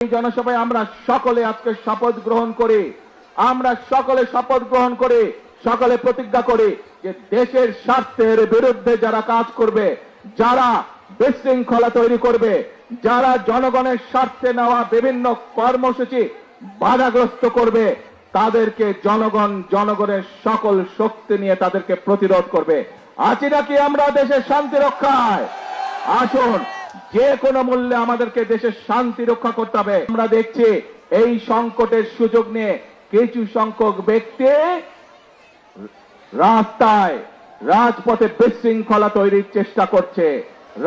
জনসভায় আমরা সকলে আজকে শপথ গ্রহণ করি, সকলে প্রতিজ্ঞা করি যে দেশের স্বার্থের বিরুদ্ধে যারা কাজ করবে, যারা বিশৃঙ্খলা তৈরি করবে, যারা জনগণের স্বার্থে নেওয়া বিভিন্ন কর্মসূচি বাধাগ্রস্ত করবে, তাদেরকে জনগণের সকল শক্তি নিয়ে তাদেরকে প্রতিরোধ করবে। আছি নাকি আমরা দেশের শান্তি রক্ষায়? আসুন, যে কোনো মূল্যে আমাদেরকে দেশের শান্তি রক্ষা করতে হবে। আমরা দেখছি এই সংকটের সুযোগ নিয়ে কিছু সংখ্যক ব্যক্তি রাজপথে বিশৃঙ্খলা তৈরির চেষ্টা করছে।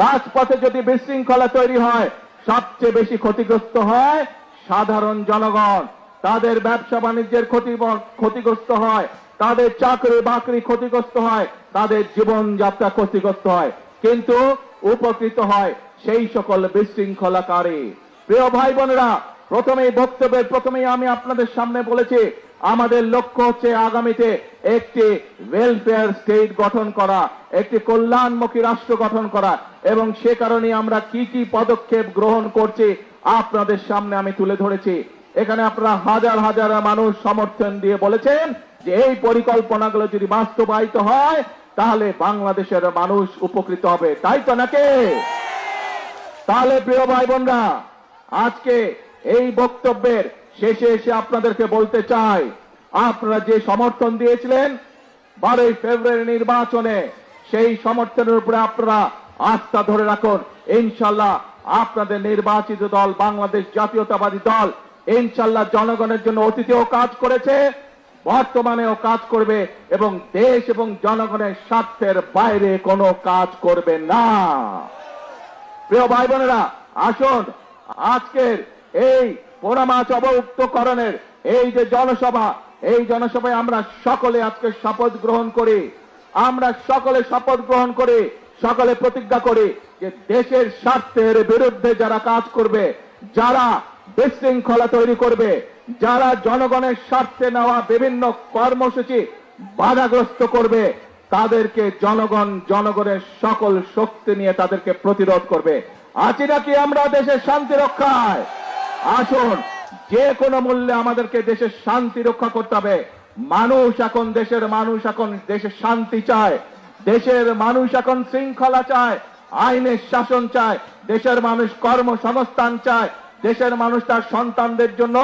রাজপথে যদি বিশৃঙ্খলা তৈরি হয়, সবচেয়ে বেশি ক্ষতিগ্রস্ত হয় সাধারণ জনগণ। তাদের ব্যবসা বাণিজ্যের ক্ষতিগ্রস্ত হয়, তাদের চাকরি বাকরি ক্ষতিগ্রস্ত হয়, তাদের জীবনযাত্রা ক্ষতিগ্রস্ত হয়, কিন্তু উপকৃত হয় সেই সকল বিশৃঙ্খলাকারী। প্রিয় ভাই বোনেরা, প্রথমেই আমি আপনাদের সামনে বলেছি, আমাদের লক্ষ্য হচ্ছে আগামীতে একটি ওয়েলফেয়ার স্টেট গঠন করা, একটি কল্যাণমুখী রাষ্ট্র গঠন করা, এবং সে কারণে আমরা কি কি পদক্ষেপ গ্রহণ করছি আপনাদের সামনে আমি তুলে ধরেছি। এখানে আপনারা হাজার হাজার মানুষ সমর্থন দিয়ে বলেছেন যে এই পরিকল্পনাগুলো যদি বাস্তবায়িত হয় তাহলে বাংলাদেশের মানুষ উপকৃত হবে, তাই তো নাকি? তাহলে প্রিয় ভাই বোনরা, আজকে এই বক্তব্যের শেষে এসে আপনাদেরকে বলতে চাই, আপনারা যে সমর্থন দিয়েছিলেন 12 ফেব্রুয়ারি নির্বাচনে, সেই সমর্থনের উপরে আপনারা আস্থা ধরে রাখুন। ইনশাআল্লাহ আপনাদের নির্বাচিত দল বাংলাদেশ জাতীয়তাবাদী দল ইনশাআল্লাহ জনগণের জন্য অতীতেও কাজ করেছে, বর্তমানেও কাজ করবে, এবং দেশ এবং জনগণের স্বার্থের বাইরে কোনো কাজ করবে না। প্রিয় ভাই বোনেরা, আসুন আজকের এই পোড়ামাছ অবমুক্তকরণের এই যে জনসভা, এই জনসভায় আমরা সকলে আজকে শপথ গ্রহণ করি, সকলে প্রতিজ্ঞা করি যে দেশের স্বার্থের বিরুদ্ধে যারা কাজ করবে, যারা বিশৃঙ্খলা তৈরি করবে, যারা জনগণের স্বার্থে নেওয়া বিভিন্ন কর্মসূচি বাধাগ্রস্ত করবে, তাদেরকে জনগণের সকল শক্তি নিয়ে তাদেরকে প্রতিরোধ করবে। আছি নাকি আমরা দেশের শান্তি রক্ষায়? আসুন, যে কোনো মূল্যে আমাদেরকে দেশের শান্তি রক্ষা করতে হবে। দেশের মানুষ এখন দেশের শান্তি চায়, দেশের মানুষ এখন শৃঙ্খলা চায়, আইনের শাসন চায়, দেশের মানুষ কর্মসংস্থান চায়, দেশের মানুষ তার সন্তানদের জন্য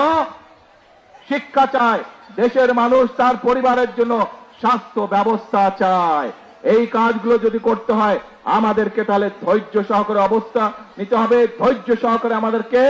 শিক্ষা চায়, দেশের মানুষ তার পরিবারের জন্য স্বাস্থ্য ব্যবস্থা চায়। এই কাজগুলো যদি করতে হয় আমাদেরকে তাহলে ধৈর্য সহকারে অবস্থা নিতে হবে, ধৈর্য সহকারে আমাদেরকে